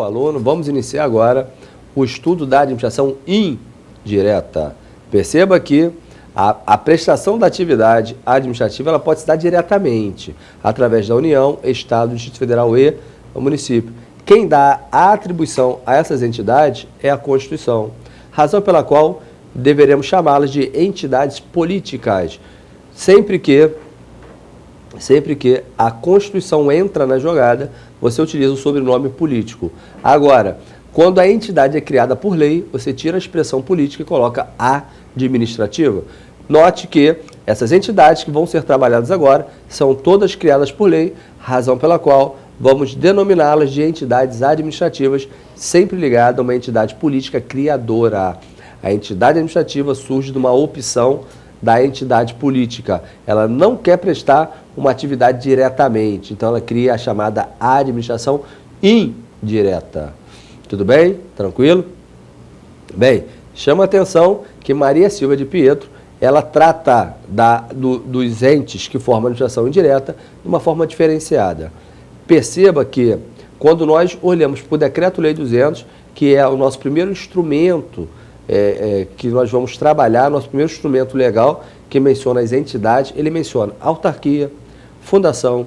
aluno. Vamos iniciar agora o estudo da administração indireta. Perceba que a prestação da atividade administrativa ela pode se dar diretamente, através da União, Estado, Distrito Federal e município. Quem dá a atribuição a essas entidades é a Constituição, razão pela qual deveremos chamá-las de entidades políticas, sempre que a Constituição entra na jogada, você utiliza o sobrenome político. Agora, quando a entidade é criada por lei, você tira a expressão política e coloca administrativa. Note que essas entidades que vão ser trabalhadas agora são todas criadas por lei, razão pela qual vamos denominá-las de entidades administrativas, sempre ligada a uma entidade política criadora. A entidade administrativa surge de uma opção da entidade política. Ela não quer prestar uma atividade diretamente, então ela cria a chamada administração indireta. Tudo bem? Tranquilo? Bem, chama a atenção que Maria Silva de Pietro, ela trata dos entes que formam a administração indireta de uma forma diferenciada. Perceba que quando nós olhamos para o Decreto-Lei 200, que é o nosso primeiro instrumento que nós vamos trabalhar, nosso primeiro instrumento legal, que menciona as entidades, ele menciona autarquia, fundação,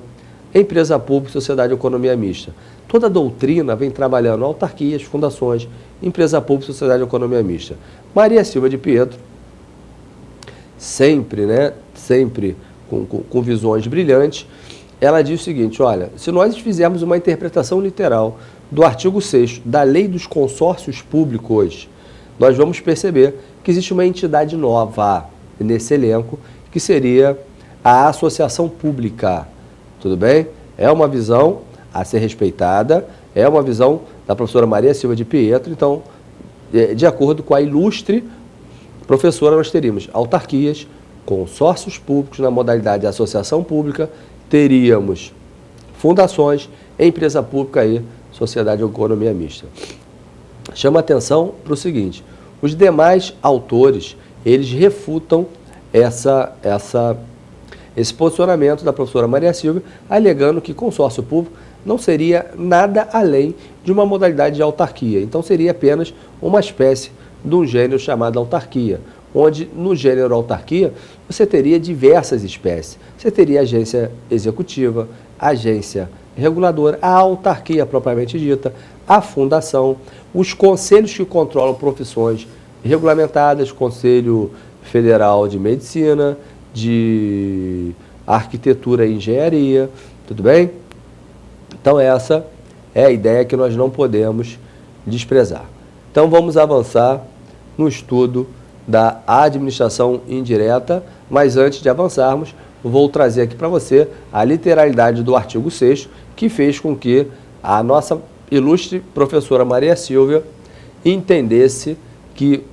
empresa pública, sociedade e economia mista. Toda a doutrina vem trabalhando autarquias, fundações, empresa pública, sociedade e economia mista. Maria Silva de Pietro, sempre com visões brilhantes, ela diz o seguinte, olha, se nós fizermos uma interpretação literal do artigo 6º da Lei dos Consórcios Públicos, nós vamos perceber que existe uma entidade nova nesse elenco, que seria a associação pública. Tudo bem? É uma visão a ser respeitada, é uma visão da professora Maria Silva de Pietro. Então, de acordo com a ilustre professora, nós teríamos autarquias, consórcios públicos na modalidade de associação pública, teríamos fundações, empresa pública e sociedade ou economia mista. Chama atenção para o seguinte, os demais autores, eles refutam esse posicionamento da professora Maria Silva, alegando que consórcio público não seria nada além de uma modalidade de autarquia. Então, seria apenas uma espécie de um gênero chamado autarquia, onde no gênero autarquia você teria diversas espécies. Você teria agência executiva, agência reguladora, a autarquia propriamente dita, a fundação, os conselhos que controlam profissões regulamentadas, Conselho Federal de Medicina, de Arquitetura e Engenharia, tudo bem? Então essa é a ideia que nós não podemos desprezar. Então vamos avançar no estudo da administração indireta, mas antes de avançarmos, vou trazer aqui para você a literalidade do artigo 6º, que fez com que a nossa ilustre professora Maria Silva entendesse que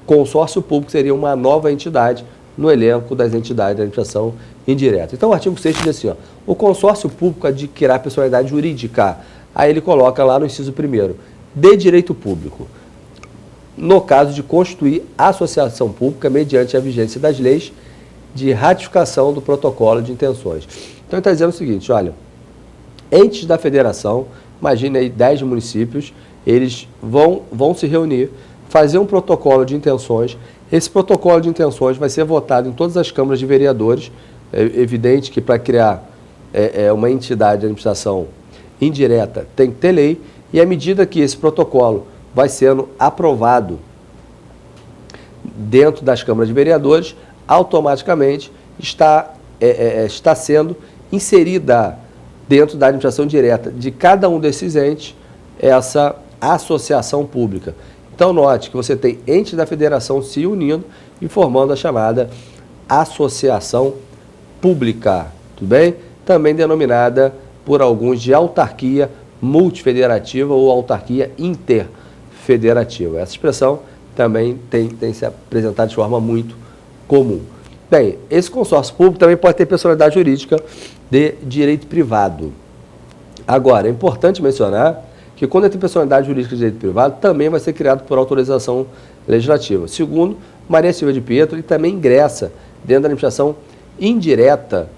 consórcio público seria uma nova entidade no elenco das entidades da administração indireta. Então o artigo 6º diz assim, ó, o consórcio público adquirirá personalidade jurídica. Aí ele coloca lá no inciso 1º, de direito público, no caso de constituir associação pública mediante a vigência das leis de ratificação do protocolo de intenções. Então ele está dizendo o seguinte, olha, entes da federação, imagine aí 10 municípios, eles vão se reunir, fazer um protocolo de intenções. Esse protocolo de intenções vai ser votado em todas as câmaras de vereadores. É evidente que para criar uma entidade de administração indireta tem que ter lei, e à medida que esse protocolo vai sendo aprovado dentro das câmaras de vereadores, automaticamente está sendo inserida dentro da administração direta de cada um desses entes essa associação pública. Então, note que você tem entes da federação se unindo e formando a chamada associação pública, tudo bem? Também denominada por alguns de autarquia multifederativa ou autarquia interfederativa. Essa expressão também tem se apresentado de forma muito comum. Bem, esse consórcio público também pode ter personalidade jurídica de direito privado. Agora, é importante mencionar que quando tem personalidade jurídica de direito privado, também vai ser criado por autorização legislativa. Segundo Maria Silva de Pietro, ele também ingressa dentro da administração indireta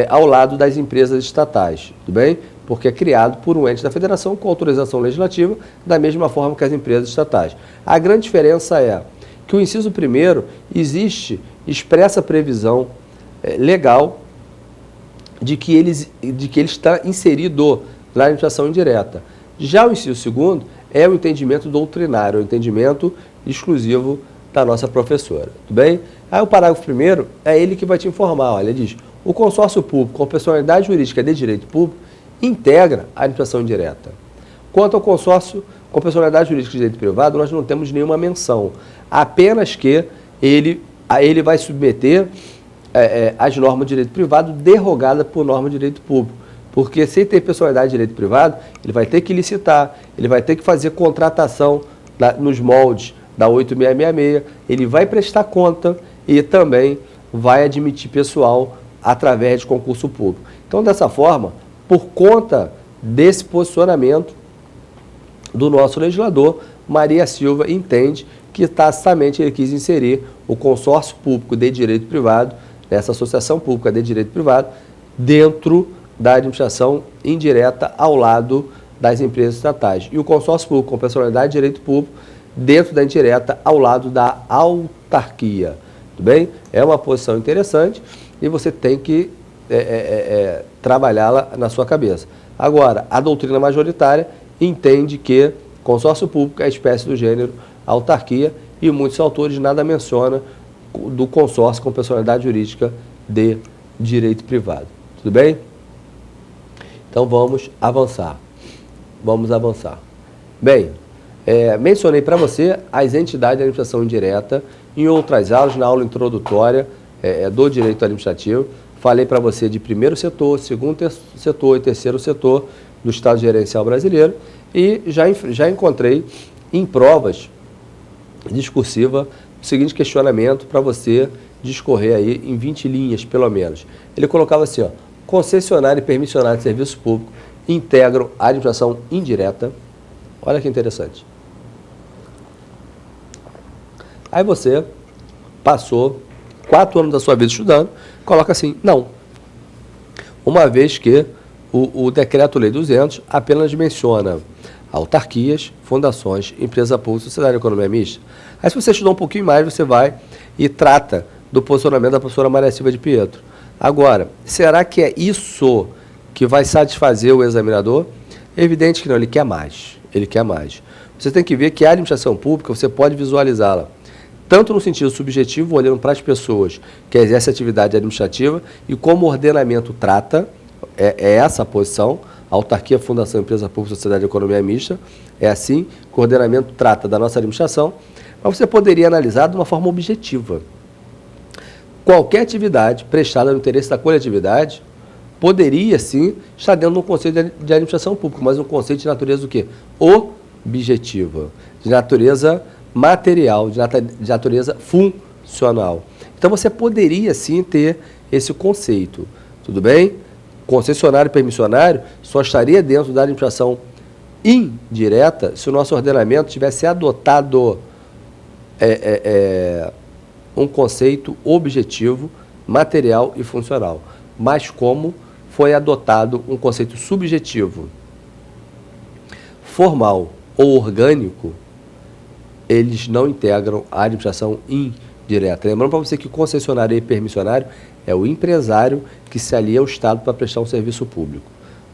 ao lado das empresas estatais, tudo bem? porque é criado por um ente da federação com autorização legislativa, da mesma forma que as empresas estatais. A grande diferença é que o inciso 1º existe expressa previsão legal de que ele está inserido na administração indireta. Já o inciso 2º é o entendimento doutrinário, o entendimento exclusivo da nossa professora, tudo bem? Aí o parágrafo 1º é ele que vai te informar, olha, ele diz: o consórcio público com personalidade jurídica de direito público integra a administração indireta. Quanto ao consórcio com personalidade jurídica de direito privado, nós não temos nenhuma menção, apenas que ele vai submeter as normas de direito privado derrogadas por norma de direito público. Porque se ter personalidade de direito privado, ele vai ter que licitar, ele vai ter que fazer contratação nos moldes da 8666, ele vai prestar conta e também vai admitir pessoal através de concurso público. Então, dessa forma, por conta desse posicionamento do nosso legislador, Maria Silva entende que tacitamente ele quis inserir o consórcio público de direito privado, essa associação pública de direito privado, dentro da administração indireta ao lado das empresas estatais. E o consórcio público com personalidade de direito público dentro da indireta ao lado da autarquia. Tudo bem? É uma posição interessante e você tem que trabalhá-la na sua cabeça. Agora, a doutrina majoritária entende que consórcio público é espécie do gênero autarquia e muitos autores nada mencionam do consórcio com personalidade jurídica de direito privado. Tudo bem? Então vamos avançar. Vamos avançar. Bem, mencionei para você as entidades de administração indireta em outras aulas, na aula introdutória do direito administrativo. Falei para você de primeiro setor, segundo setor e terceiro setor do Estado Gerencial Brasileiro e já encontrei em provas discursivas o seguinte questionamento para você discorrer aí em 20 linhas, pelo menos. Ele colocava assim, ó: concessionário e permissionário de serviço público integram a administração indireta. Olha que interessante. Aí você passou 4 anos da sua vida estudando, coloca assim: não. Uma vez que o Decreto-Lei 200 apenas menciona autarquias, fundações, empresa pública, sociedade de economia mista. Aí, se você estudar um pouquinho mais, você vai e trata do posicionamento da professora Maria Silva de Pietro. Agora, será que é isso que vai satisfazer o examinador? É evidente que não, ele quer mais. Ele quer mais. Você tem que ver que a administração pública, você pode visualizá-la tanto no sentido subjetivo, olhando para as pessoas que exercem atividade administrativa, e como o ordenamento trata, é essa a posição, autarquia, fundação, empresa pública, sociedade de economia mista, é assim que o ordenamento trata da nossa administração, mas você poderia analisar de uma forma objetiva. Qualquer atividade prestada no interesse da coletividade poderia, sim, estar dentro de um conceito de administração pública, mas um conceito de natureza do quê? Objetiva, de natureza material, de natureza funcional. Então, você poderia, sim, ter esse conceito. Tudo bem? Concessionário e permissionário só estaria dentro da administração indireta se o nosso ordenamento tivesse adotado um conceito objetivo, material e funcional. Mas como foi adotado um conceito subjetivo, formal ou orgânico, eles não integram a administração indireta. Lembrando para você que concessionário e permissionário é o empresário que se alia ao Estado para prestar um serviço público.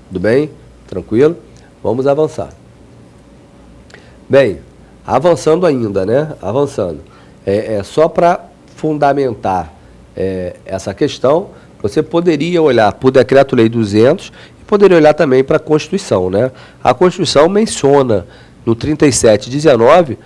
Tudo bem? Tranquilo? Vamos avançar. Bem, avançando ainda, né? Avançando. Só para fundamentar essa questão, você poderia olhar para o Decreto-Lei 200 e poderia olhar também para a Constituição, né? A Constituição menciona no 3719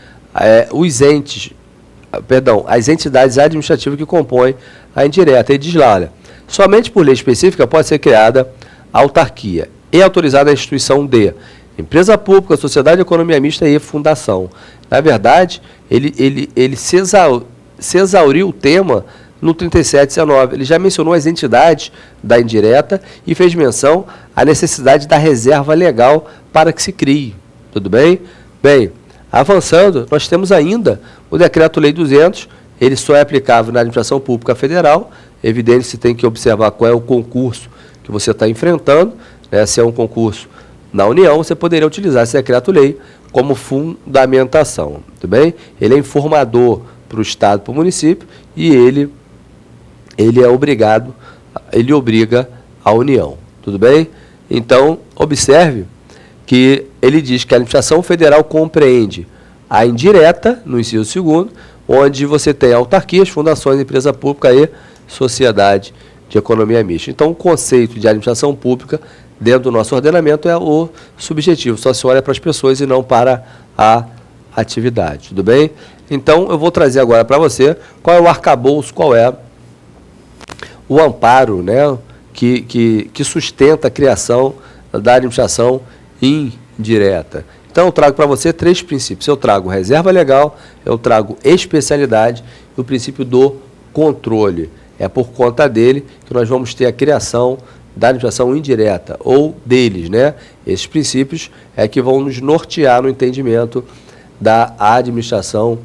as entidades administrativas que compõem a indireta. Ele diz lá, olha, somente por lei específica pode ser criada a autarquia e autorizada a instituição de empresa pública, sociedade de economia mista e fundação. Na verdade, ele se exauriu o tema no 3719. Ele já mencionou as entidades da indireta e fez menção à necessidade da reserva legal para que se crie. Tudo bem? Bem, avançando, nós temos ainda o Decreto-Lei 200, ele só é aplicável na administração pública federal. Evidente, você tem que observar qual é o concurso que você está enfrentando. né, se é um concurso na União, você poderia utilizar esse decreto-lei como fundamentação, tudo bem? Ele é informador para o Estado, para o município, e ele é obrigado, ele obriga a União, tudo bem? Então, observe que ele diz que a administração federal compreende a indireta, no inciso 2º, onde você tem autarquias, fundações, empresa pública e sociedade de economia mista. Então, o conceito de administração pública dentro do nosso ordenamento é o subjetivo, só se olha para as pessoas e não para a atividade, tudo bem? Então, eu vou trazer agora para você qual é o arcabouço, qual é o amparo, né, que sustenta a criação da administração indireta. Então, eu trago para você 3 princípios. Eu trago reserva legal, eu trago especialidade e o princípio do controle. É por conta dele que nós vamos ter a criação da administração indireta, ou deles, né? Esses princípios é que vão nos nortear no entendimento da administração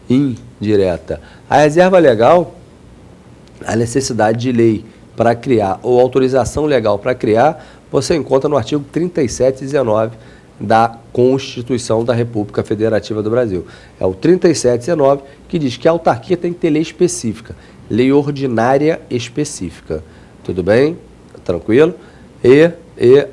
indireta. A reserva legal, a necessidade de lei para criar, ou autorização legal para criar, você encontra no artigo 37 e 19 da Constituição da República Federativa do Brasil. É o 37 e 19 que diz que a autarquia tem que ter lei específica, lei ordinária específica. Tudo bem? Tranquilo? E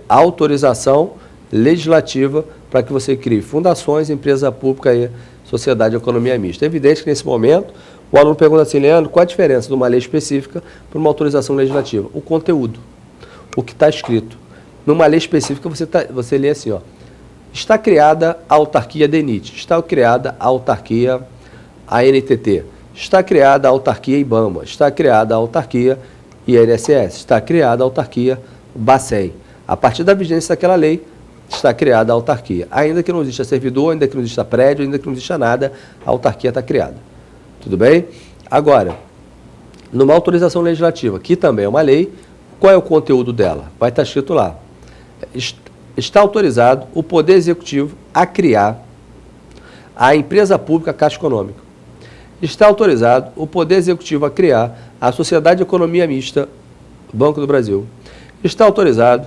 autorização legislativa para que você crie fundações, empresa pública e sociedade de economia mista. É evidente que nesse momento o aluno pergunta assim, Leandro, qual a diferença de uma lei específica para uma autorização legislativa? O conteúdo, o que está escrito. Numa lei específica você lê assim, ó, está criada a autarquia DENIT, está criada a autarquia ANTT, está criada a autarquia IBAMA, está criada a autarquia INSS, está criada a autarquia Bacen. A partir da vigência daquela lei, está criada a autarquia. Ainda que não exista servidor, ainda que não exista prédio, ainda que não exista nada, a autarquia está criada. Tudo bem? Agora, numa autorização legislativa, que também é uma lei, qual é o conteúdo dela? Vai estar escrito lá. Está autorizado o Poder Executivo a criar a empresa pública Caixa Econômica. Está autorizado o Poder Executivo a criar a Sociedade de Economia Mista Banco do Brasil. Está autorizado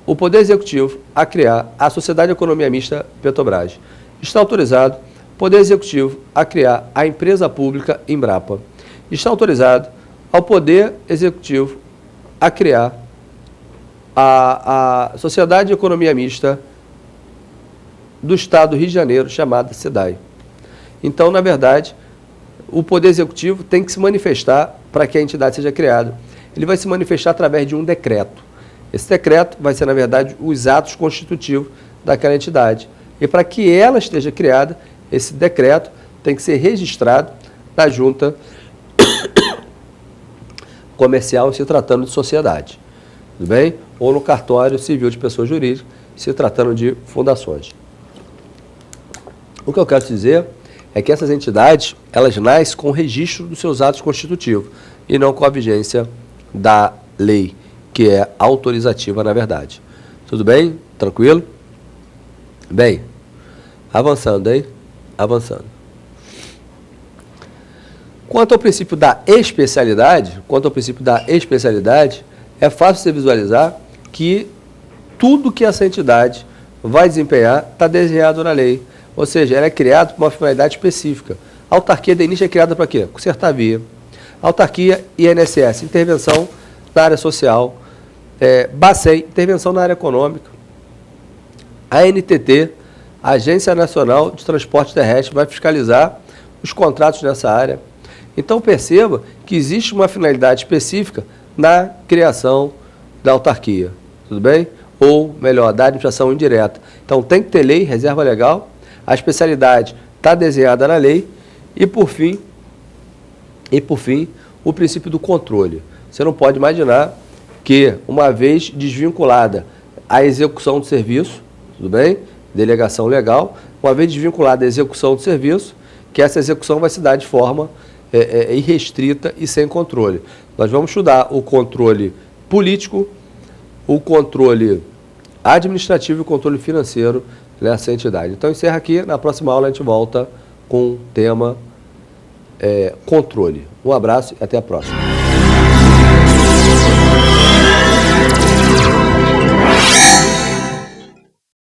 o Poder Executivo a criar a Sociedade de Economia Mista Petrobras. Está autorizado o Poder Executivo a criar a empresa pública Embrapa. Está autorizado ao Poder Executivo a criar a Sociedade de Economia Mista do Estado do Rio de Janeiro, chamada SEDAI. Então, na verdade, o Poder Executivo tem que se manifestar para que a entidade seja criada. Ele vai se manifestar através de um decreto. Esse decreto vai ser, na verdade, os atos constitutivos daquela entidade. E para que ela esteja criada, esse decreto tem que ser registrado na junta comercial, se tratando de sociedade. Tudo bem? Ou no cartório civil de pessoa jurídica, se tratando de fundações. O que eu quero dizer é que essas entidades, elas nascem com o registro dos seus atos constitutivos e não com a vigência da lei, que é autorizativa, na verdade. Tudo bem? Tranquilo? Bem, avançando, hein? Avançando. Quanto ao princípio da especialidade, é fácil você visualizar que tudo que essa entidade vai desempenhar está desenhado na lei. Ou seja, ela é criada para uma finalidade específica. A autarquia DENIT é criada para quê? Consertar via. A autarquia INSS, intervenção na área social. Bacen, intervenção na área econômica. A ANTT, Agência Nacional de Transporte Terrestre, vai fiscalizar os contratos nessa área. Então perceba que existe uma finalidade específica na criação da autarquia. Tudo bem? Ou, melhor, da administração indireta. Então tem que ter lei, reserva legal. A especialidade está desenhada na lei e, por fim, o princípio do controle. Você não pode imaginar que, uma vez desvinculada a execução do serviço, tudo bem? Delegação legal, uma vez desvinculada a execução do serviço, que essa execução vai se dar de forma irrestrita e sem controle. Nós vamos estudar o controle político, o controle administrativo e o controle financeiro nessa entidade. Então, encerra aqui. Na próxima aula, a gente volta com o tema controle. Um abraço e até a próxima.